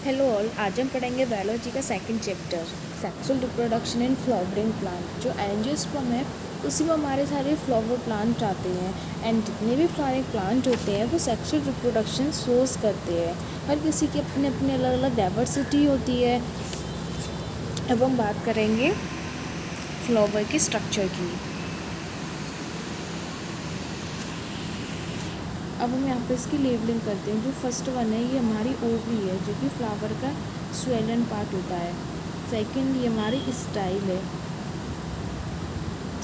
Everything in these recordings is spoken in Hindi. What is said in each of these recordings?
हेलो ऑल, आज हम पढ़ेंगे बायोलॉजी का second chapter sexual reproduction in flowering plant. जो एंजियोस्पर्म है उसी में हमारे सारे फ्लावर प्लांट आते हैं एंड जितने भी फ्लावरिंग प्लांट होते हैं वो सेक्सुअल रिप्रोडक्शन सोर्स करते हैं। हर किसी की अपने अपने अलग अलग डाइवर्सिटी होती है। अब हम बात करेंगे फ्लावर के स्ट्रक्चर की। अब हम यहाँ पे इसकी लेबलिंग करते हैं। जो फर्स्ट वन है ये हमारी ओवरी है जो कि फ्लावर का स्वेलन पार्ट होता है। सेकंड ये हमारी स्टाइल है।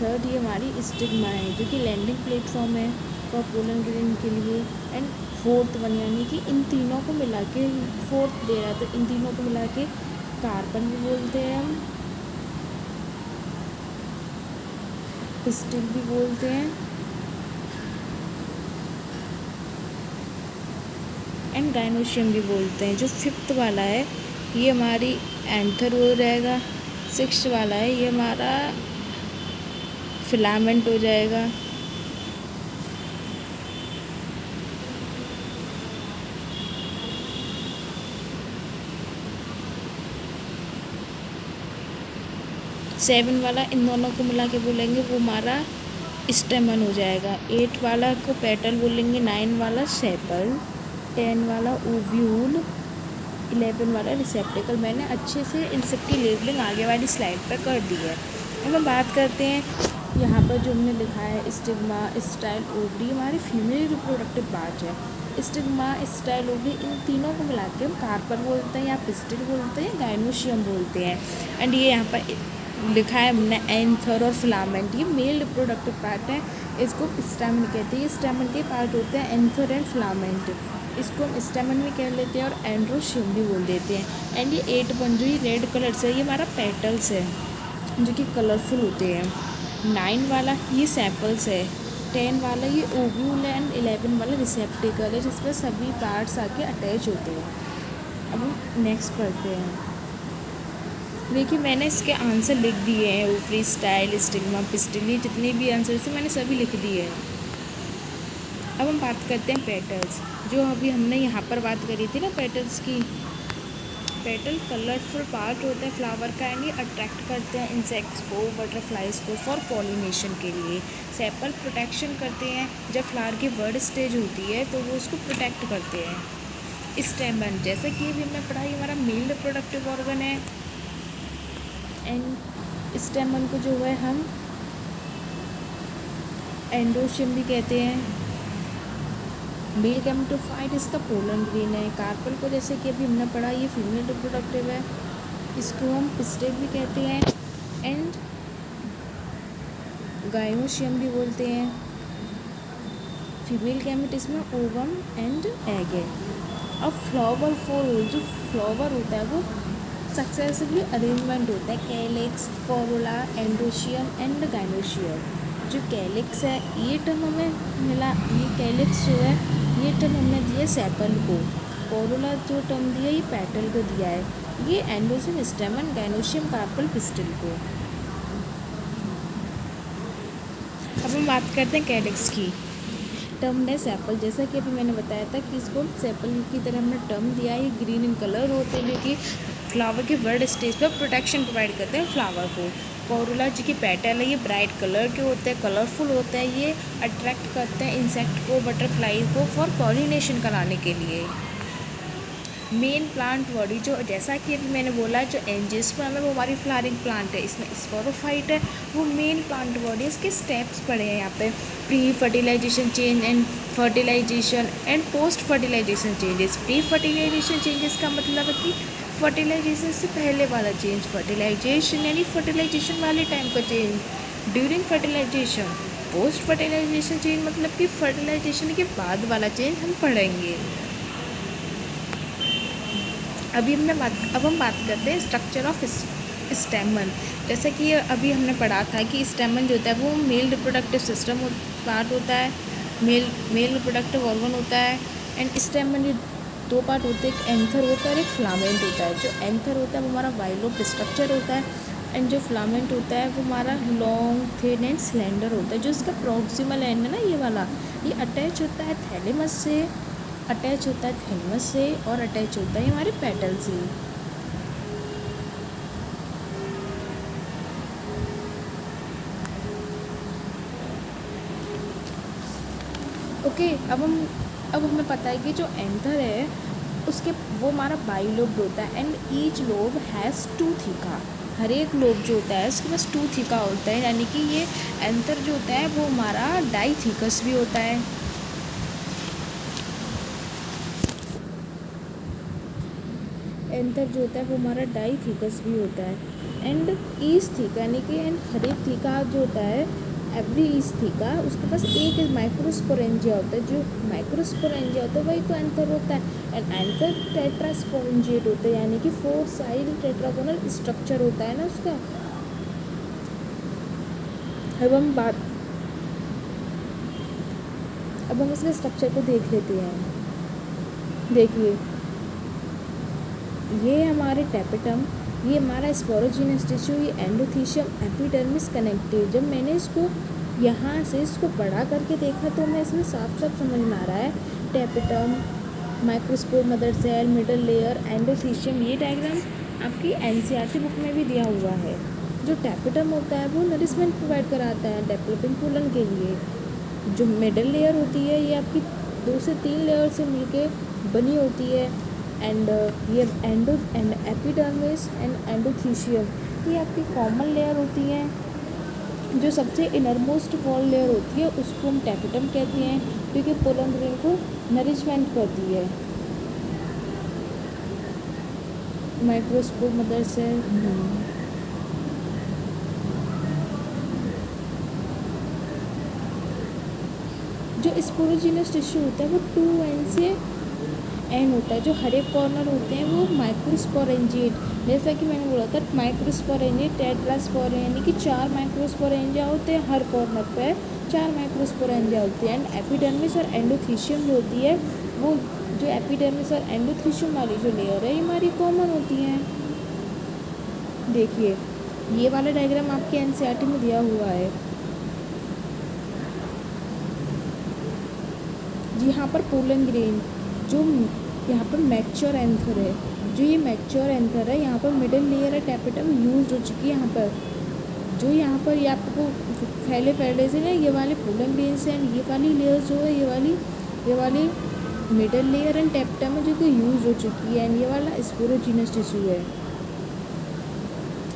थर्ड ये हमारी स्टिग्मा है जो कि लैंडिंग प्लेटफॉर्म है फॉर पोलन ग्रेन के लिए। एंड फोर्थ वन यानी कि इन तीनों को मिला के फोर्थ दे रहा है तो इन तीनों को मिला के कार्बन भी बोलते हैं, हम पिस्टिल भी बोलते हैं एंड गाइनोशियम भी बोलते हैं। जो फिफ्थ वाला है ये हमारी एंथर हो जाएगा। सिक्स्थ वाला है ये हमारा फिलामेंट हो जाएगा। सेवन वाला इन दोनों को मिला के बोलेंगे वो हमारा स्टेमन हो जाएगा। एट वाला को पेटल बोलेंगे। नाइन वाला सेपल। 10 वाला ओव्यूल। 11 वाला रिसेप्टिकल। मैंने अच्छे से इन सब की लेबलिंग आगे वाली स्लाइड पर कर दी है। अब हम बात करते हैं यहाँ पर जो हमने लिखा है स्टिग्मा, स्टाइल, ओवरी हमारी फीमेल रिप्रोडक्टिव पार्ट है। स्टिग्मा, स्टाइल, ओवरी इन तीनों को मिला के हम कार्पर बोलते हैं या पिस्टिल बोलते हैं, गाइनोशियम बोलते हैं। एंड ये यहाँ पर लिखा है हमने एंथर और फिलामेंट, ये मेल रिप्रोडक्टिव पार्ट है। इसको स्टेमन कहते हैं। ये स्टेमन के पार्ट होते हैं एंथर एंड फिलामेंट। इसको हम स्टेमन भी कह लेते हैं और एंड्रोशियम भी बोल देते हैं। एंड ये 8 वन जो ये रेड कलर से ये हमारा पेटल्स है जो कि कलरफुल होते हैं। 9 वाला ये सैपल्स है। 10 वाला ये ओव्यूल है एंड 11 वाला रिसेप्टिकल है जिसमें सभी पार्ट्स आके अटैच होते हैं। अब हम नेक्स्ट पढ़ते हैं। देखिए मैंने इसके आंसर लिख दिए हैं। ओवरी, स्टाइल, स्टिग्मा, पिस्टिल, ये जितने भी आंसर थे मैंने सभी लिख दिए हैं। अब हम बात करते हैं पेटल्स। जो अभी हमने यहाँ पर बात करी थी ना पेटल्स की। पेटल कलरफुल पार्ट होता है फ्लावर का एंड ये अट्रैक्ट करते हैं इंसेक्ट्स को, बटरफ्लाइज को फॉर पॉलिनेशन के लिए। सेपल प्रोटेक्शन करते हैं। जब फ्लावर की बर्ड स्टेज होती है तो वो उसको प्रोटेक्ट करते हैं। स्टेमन जैसा कि अभी हमने पढ़ा हमारा मेल रिप्रोडक्टिव ऑर्गन है एंड स्टेमन को जो है हम एंडोशियम भी कहते हैं। मेल गैमेटोफाइट इसका पोलन ग्रेन है। कार्पल को जैसे कि अभी हमने पढ़ा ये फीमेल रिप्रोडक्टिव है, इसको हम पिस्टिल भी कहते हैं एंड गाइनोशियम भी बोलते हैं। फीमेल गैमेट इसमें ओवम एंड एग है। अब फ्लावर फोर जो फ्लावर होता है वो सक्सेसिवली अरेंजमेंट होता है। Calyx, Corolla, androecium and gynoecium. जो कैलिक्स है ये टर्म हमें मिला, ये कैलिक्स जो है ये टर्म हमने दिया सेपल को। कोरोला जो टर्म दिया ये पेटल को दिया है। ये androecium, stamen, gynoecium, carpel, pistil को। अब हम बात करते हैं कैलिक्स की। टर्म है सेपल, जैसा कि अभी मैंने बताया था कि इसको सेपल की तरह हमने टर्म दिया है। ये ग्रीन इन कलर होते हैं जो कि फ्लावर के वर्ड स्टेज पर प्रोटेक्शन प्रोवाइड करते हैं फ्लावर को। कोरोला जी की पेटल है ये ब्राइट कलर के होते हैं, कलरफुल होते हैं। ये अट्रैक्ट करते हैं इंसेक्ट को, बटरफ्लाई को फॉर पॉलिनेशन कराने के लिए। मेन प्लांट बॉडी जो जैसा कि अभी मैंने बोला जो एंजियोस्पर्म है वो हमारी फ्लावरिंग प्लांट है, इसमें स्पोरोफाइट है वो मेन प्लांट बॉडी। इसके स्टेप्स पड़े हैं यहाँ पे। Pre fertilisation change and fertilisation and post fertilisation changes. Pre fertilisation changes का मतलब है कि फर्टिलाइजेशन से पहले वाला चेंज, फर्टिलाइजेशन यानी फर्टिलाइजेशन वाले टाइम का change. During fertilisation. Post fertilisation change मतलब कि फर्टिलाइजेशन के बाद वाला चेंज हम पढ़ेंगे। अब हम बात करते हैं स्ट्रक्चर ऑफ स्टेमन। जैसे कि अभी हमने पढ़ा था कि स्टेमन जो होता है वो मेल रिप्रोडक्टिव सिस्टम पार्ट होता है, मेल रिप्रोडक्टिव ऑर्गन होता है। एंड स्टेमन ये 2 पार्ट होते हैं, एक एंथर होता है और एक फिलामेंट होता है। जो एंथर होता है वो हमारा वाइलोप स्ट्रक्चर होता है एंड जो फिलामेंट होता है वो हमारा लॉन्ग, थिन एंड स्लेंडर होता है। जो इसका प्रॉक्सिमल एंड है ना ये वाला, ये अटैच होता है थैलेमस से अटैच होता है थैलेमस से और अटैच होता है हमारे पेटल से। ओके, अब हमें पता है कि जो एंथर है उसके वो हमारा बाइलोब्ड होता है and each lobe has two theca. हर एक लोब जो होता है उसके पास टू थीका होता है, यानी कि ये एंथर जो होता है वो हमारा डाईथीकस भी होता है। एंथर जो होता है वो हमारा डाईथीकस भी होता है एंड ईच थीका, यानी कि एंड हर एक थीका जो होता है एवरी ईच थीका उसके पास एक माइक्रोस्पोरेंजिया होता है। जो माइक्रोस्पोरेंजिया होता है वही तो एंथर होता है एंड एंथर टेट्रास्पोरेंजिएट होता है, यानी कि 4 साइड टेट्रागोनल स्ट्रक्चर होता है ना उसका। अब हम इसके स्ट्रक्चर को देख लेते हैं। देखिए, ये हमारे टैपेटम, ये हमारा स्पोरोजीनस टिश्यू, ये एंडोथीशियम, एपिडर्मिस कनेक्टिव। जब मैंने इसको यहाँ से इसको बड़ा करके देखा तो मैं इसमें साफ साफ समझ में आ रहा है tapetum, microspore, mother cell, middle layer, endothecium. ये डायग्राम आपकी एनसीईआरटी बुक में भी दिया हुआ है। जो टैपेटम होता है वो नरिशमेंट प्रोवाइड कराता है डेवलपिंग कोलन के लिए। जो मिडल लेयर होती है ये आपकी 2 से 3 लेयर से मिलके बनी होती है एंड ये एपिडर्मिस एंड एंडोथीशियम ये आपकी कॉमन लेयर होती है। जो सबसे इनरमोस्ट वॉल लेयर होती है उसको हम टैपेटम कहते हैं, क्योंकि पोलन ग्रेन को नरिशमेंट करती है। माइक्रोस्पोर, मदर सेल, जो स्पोरोजीनस टिश्यू होता है वो 2 एंड से एंड होता है। जो हर एक कॉर्नर होते हैं वो माइक्रोस्पोरेंजिएट, जैसा कि मैंने बोला था माइक्रोस्पोरेंजिएट, टेट्रास्पोरेंजिया, यानी कि 4 माइक्रोस्पोरेंजिया होते हैं हर कॉर्नर पे, 4 माइक्रोस्पोरेंजिया होते हैं। एंड एपिडर्मिस और एंडोथीशियम जो होती है वो जो एपिडर्मिस और एंडोथीशियम वाली जो लेयर है ये हमारी कॉमन होती है। देखिए, ये वाला डायग्राम आपके एनसीईआरटी में दिया हुआ है। यहाँ पर पोलन ग्रेन जो यहाँ पर मैच्योर एंथर है, जो ये मैच्योर एंथर है यहाँ पर मिडिल लेयर है टैपेटम यूज हो चुकी है। यहाँ पर जो यहाँ पर ये आपको पहले से ना ये वाले पोलन ग्रेन से एंड ये वाली लेयर जो है ये वाली मिडिल लेयर एंड टैपेटम है जो कि यूज हो चुकी है एंड ये वाला स्पोरोजीनस टिश्यू है।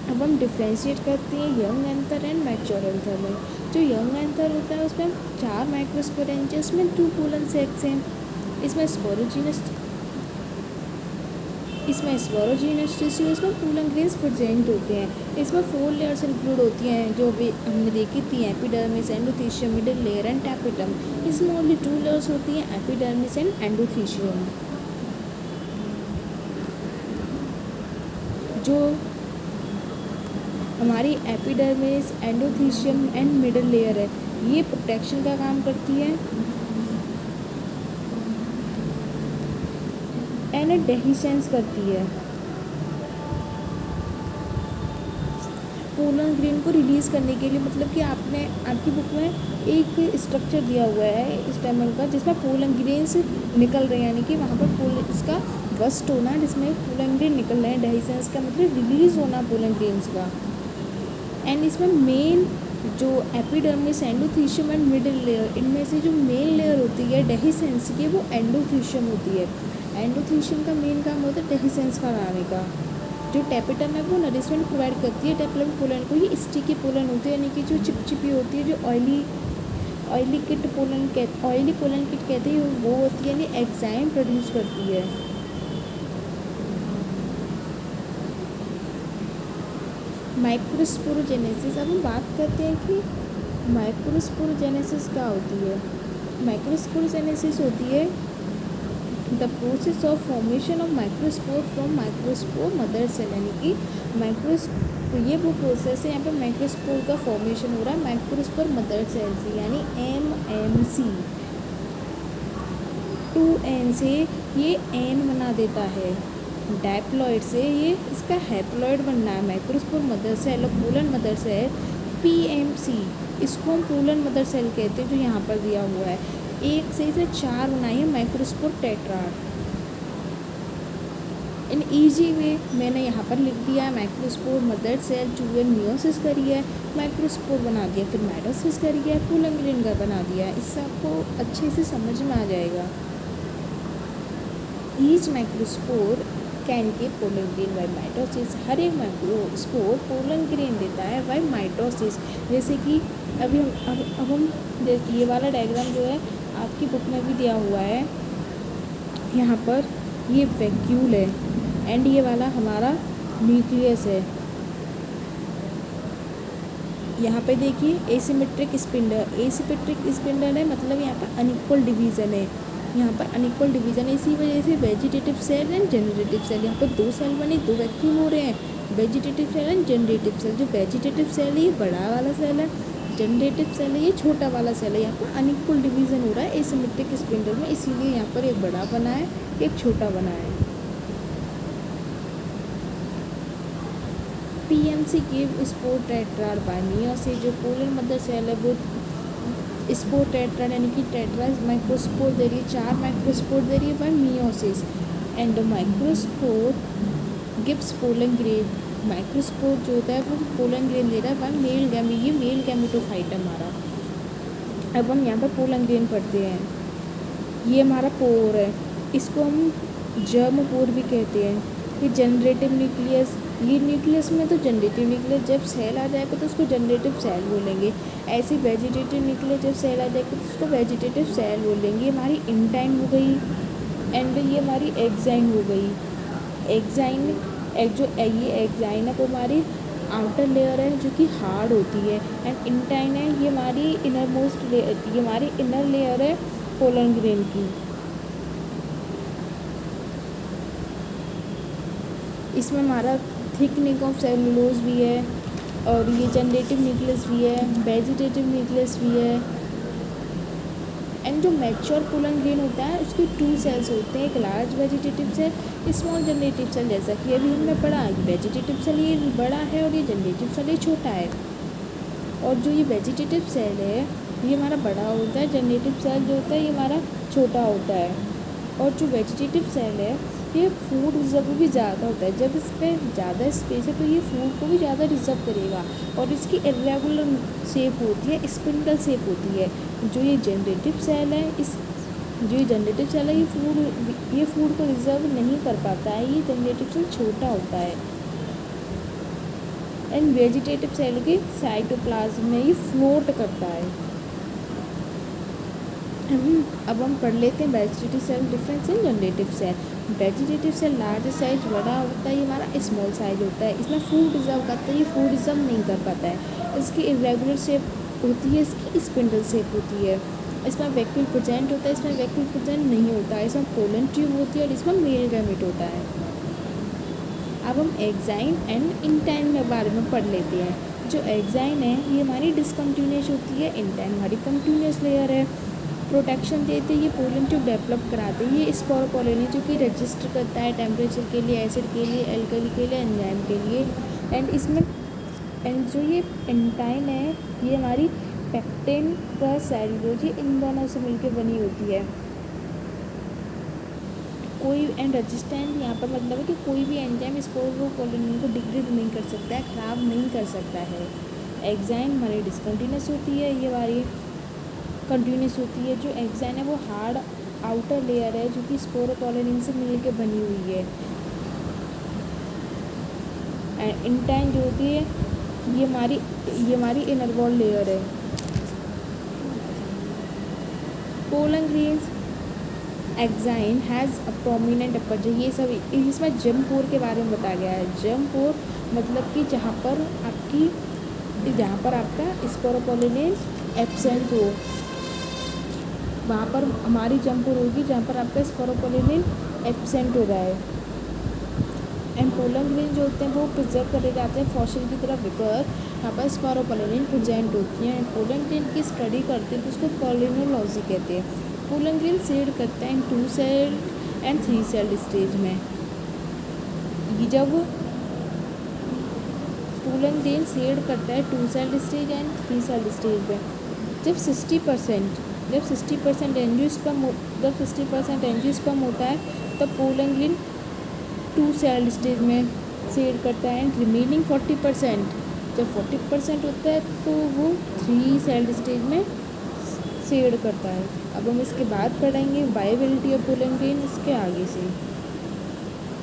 अब हम डिफ्रेंशिएट करते हैं young anther and mature anther में। जो यंग एंथर होता है उसमें 4 माइक्रोस्पोरेंजिया, उसमें 2 पोलन सेक्स हैं। इसमें स्पोरोजीनस टिश्यू, इसमें पोलन ग्रेन्स प्रेजेंट होते हैं। इसमें 4 लेयर्स इंक्लूड होती हैं जो भी हमने देखी थी, epidermis, endothecium, middle layer and tapetum. इसमें ओनली 2 लेयर्स होती हैं, एपिडर्मिस एंड एंडोथीशियम। जो हमारी epidermis, endothecium and middle layer है ये प्रोटेक्शन का काम करती है एंड डेहिसेंस करती है। पोलन ग्रेन को रिलीज़ करने के लिए, मतलब कि आपकी बुक में एक स्ट्रक्चर दिया हुआ है स्टेमन का जिसमें पोलन ग्रेन्स निकल रहे हैं, यानी कि वहाँ पर इसका बस्ट होना जिसमें पोलन ग्रेन निकल रहे हैं। डेहिसेंस का मतलब रिलीज़ होना पोलन ग्रेन्स का। एंड इसमें मेन जो epidermis, endothecium and middle layer, इनमें से जो मेन लेयर होती है डेहिसेंस की वो एंडोथीशियम होती है। एंडोथीशियम का मेन काम होता है डेहिसेंस का लाने का। जो टैपेटम है वो नरिशमेंट प्रोवाइड करती है डेवलपिंग पोलन को। ये स्टिकी पोलन होती है, यानी कि जो चिपचिपी होती है, जो ऑयली पोलन किट कहते हैं वो होती है, यानी एंजाइम प्रोड्यूस करती है। माइक्रोस्पोरोजेनेसिस, अब हम बात करते हैं कि माइक्रोस्पोरोजेनेसिस क्या होती है। माइक्रोस्पोरोजेनेसिस होती है the process of formation of microspore from microspore mother cell, यानी कि ये वो प्रोसेस है यहाँ पर माइक्रोस्पोर का फॉर्मेशन हो रहा है माइक्रोस्पोर मदर सेल से, यानी MMC। 2N से ये N बना देता है, डायप्लॉइड से ये इसका हैप्लॉइड बनना है। माइक्रोस्पोर मदर सेल और पोलन मदर सेल PMC, इसको हम पोलन मदर सेल कहते हैं जो यहाँ पर दिया हुआ है। एक से इसने 4 बनाई है microspore tetrad. In easy way मैंने यहाँ पर लिख दिया है microspore mother cell two and meiosis करी है, माइक्रोस्पोर बना दिया, फिर माइटोसिस करी है, पोलन ग्रेन का बना दिया है। इससे आपको अच्छे से समझ में आ जाएगा। ईच माइक्रोस्पोर कैन के पोलन ग्रेन बाय माइटोसिस। हर एक माइक्रोस्पोर पोलन ग्रेन देता है बाय माइटोसिस। जैसे कि अभी हम ये वाला डायग्राम जो है आपकी बुक में भी दिया हुआ है, यहाँ पर ये वैक्यूल है एंड ये वाला हमारा न्यूक्लियस है। यहाँ पे देखिए एसिमेट्रिक स्पिंडल है, मतलब यहाँ पर अनइक्वल डिवीज़न है। यहाँ पर अनइक्वल डिवीज़न है, इसी वजह से vegetative cell and generative cell, यहाँ पर 2 सेल बने, 2 वैक्यूल हो रहे हैं, vegetative cell and generative cell. जो वेजिटेटिव सेल है ये बड़ा वाला सेल है, जनरेटिव सेल है ये छोटा वाला सेल है। यहाँ पर अनइक्वल डिवीज़न हो रहा है एसिमेट्रिक स्पिंडल में, इसीलिए यहाँ पर एक बड़ा बना है एक छोटा बना है। PMC give spore tetrad bye meiosis. जो पोलर मदर सेल है वो स्पोर टेट्राड यानी कि टेट्राड माइक्रोस्पोर दे रही है, 4 माइक्रोस्पोर दे रही है bye meiosis. And microspore gives pollen grain. Microspore जो होता है वो पोलन ग्रेन दे रहा है बाय मेल गैमी, ये मेल गैमेटोफाइट है हमारा। अब हम यहाँ पर पोलन ग्रेन पढ़ते हैं। ये हमारा पोर है, इसको हम जर्म पोर भी कहते हैं। ये जनरेटिव न्यूक्लियस, ये न्यूक्लियस में तो जनरेटिव न्यूक्लियस, जब सेल आ जाएगा तो उसको जनरेटिव सेल बोलेंगे। ऐसे वेजिटेटिव न्यूक्लियस जब सेल आ जाएगा तो उसको वेजिटेटिव सेल बोलेंगे। ये हमारी इंटाइन हो गई एंड ये हमारी एक्साइन हो गई। एक्साइन जो ये एक्साइन है वो हमारी आउटर लेयर है जो कि हार्ड होती है, एंड इंटाइन है ये हमारी इनर मोस्ट लेयर, ये हमारी इनर लेयर है पोलन ग्रेन की। इसमें हमारा थिक नेक ऑफ सेलुलोज भी है और ये जनरेटिव न्यूक्लियस भी है, वेजिटेटिव न्यूक्लियस भी है। एंड जो मैच्योर पोलन ग्रेन होता है उसके 2 सेल्स होते हैं, एक large vegetative cell, small generative cell. जैसा कि अभी हमने पढ़ा कि वेजिटेटिव सेल ये बड़ा है और ये जनरेटिव सेल ये छोटा है। और जो ये वेजिटेटिव सेल है ये हमारा बड़ा होता है, जनरेटिव सेल जो होता है ये हमारा छोटा होता है। और जो वेजिटेटिव सेल है ये फूड रिजर्व भी ज़्यादा होता है, जब इस पर ज़्यादा स्पेस है तो ये फूड को भी ज़्यादा रिजर्व करेगा। और इसकी इरेगुलर शेप होती है, स्पिंडल शेप होती है। जो ये जनरेटिव सेल है जो ये जनरेटिव सेल है ये फूड को रिजर्व नहीं कर पाता है, ये जनरेटिव सेल छोटा होता है। एंड वेजिटेटिव सेल के साइटोप्लाज्म में ये फ्लोट करता है। अब हम पढ़ लेते हैं vegetative cell difference in generative cell. Vegetative cell large size बड़ा होता है, ये हमारा स्मॉल साइज होता है। इसमें फूड रिजर्व करता है, ये फूड रिजर्व नहीं कर पाता है। इसकी इरेगुलर शेप होती है, इसकी स्पिंडल शेप होती है। इसमें वैक्यूल प्रेजेंट होता है, इसमें वैक्यूल प्रेजेंट नहीं होता है। इसमें पोलन ट्यूब होती है और इसमें मेल गैमेट होता है। अब हम एक्साइन एंड इंटाइन में बारे में पढ़ लेते हैं। जो एक्साइन है ये हमारी डिसकंटिन्यूस होती है, इंटाइन हमारी कंटिन्यूस लेयर है। प्रोटेक्शन देते ये पोलन ट्यूब डेवलप कराते हैं। ये स्पोरोपोलिन जो कि रजिस्टर करता है टेम्परेचर के लिए, एसिड के लिए, एल्कली के लिए, एंजाइम के लिए। एंड जो ये इंटाइन है ये हमारी पेक्टिन प्लस सेलुलोज इन दोनों से मिलकर बनी होती है। कोई एंड रेजिस्टेंट यहाँ पर मतलब है कि कोई भी एंजाइम स्पोरोपोलिन को डिग्रेड नहीं कर सकता है, ख़राब नहीं कर सकता है। एक्साइन हमारी डिसकंटिन्यूस होती है, ये हमारी कंटिन्यूस होती है। जो एक्साइन है वो हार्ड आउटर लेयर है जो कि स्पोरोपोलिन से मिलकर बनी हुई है। एंड इंटाइन जो होती है ये हमारी इनर वॉल लेयर है। Pollen grains exine has a prominent aperture. ये सब इसमें जर्म पोर के बारे में बताया गया है। जर्म पोर मतलब कि जहाँ पर आपका स्पोरोपोलिन एब्सेंट हो, वहाँ पर हमारी जर्म पोर होगी जहाँ पर आपका स्पोरोपोलिन एब्सेंट हो रहा है। एंड पोलन ग्रेन जो होते हैं वो प्रिजर्व करे जाते हैं फॉसिल की तरफ, बिकॉज यहाँ पर स्पोरोपोलिन प्रेजेंट होती है। पोलन ग्रेन की स्टडी करते हैं तो उसको पोलिनोलॉजी कहते हैं। पोलन ग्रेन सीड करता है in 2 cell and 3 cell stage में। जब पोलन ग्रेन सीड करता है 2 cell stage and 3 cell stage में, जब 60% जब 60% एंजियोस्पर्म जब 60% एंजियोस्पर्म होता है तब पोलैंगिन 2 सेल स्टेज में शेड करता है, एंड रिमेनिंग 40% जब 40% होता है तो वो 3 सेल स्टेज में शेड करता है। अब हम इसके बाद पढ़ेंगे वायबिलिटी ऑफ पोलैंगिन इसके आगे से।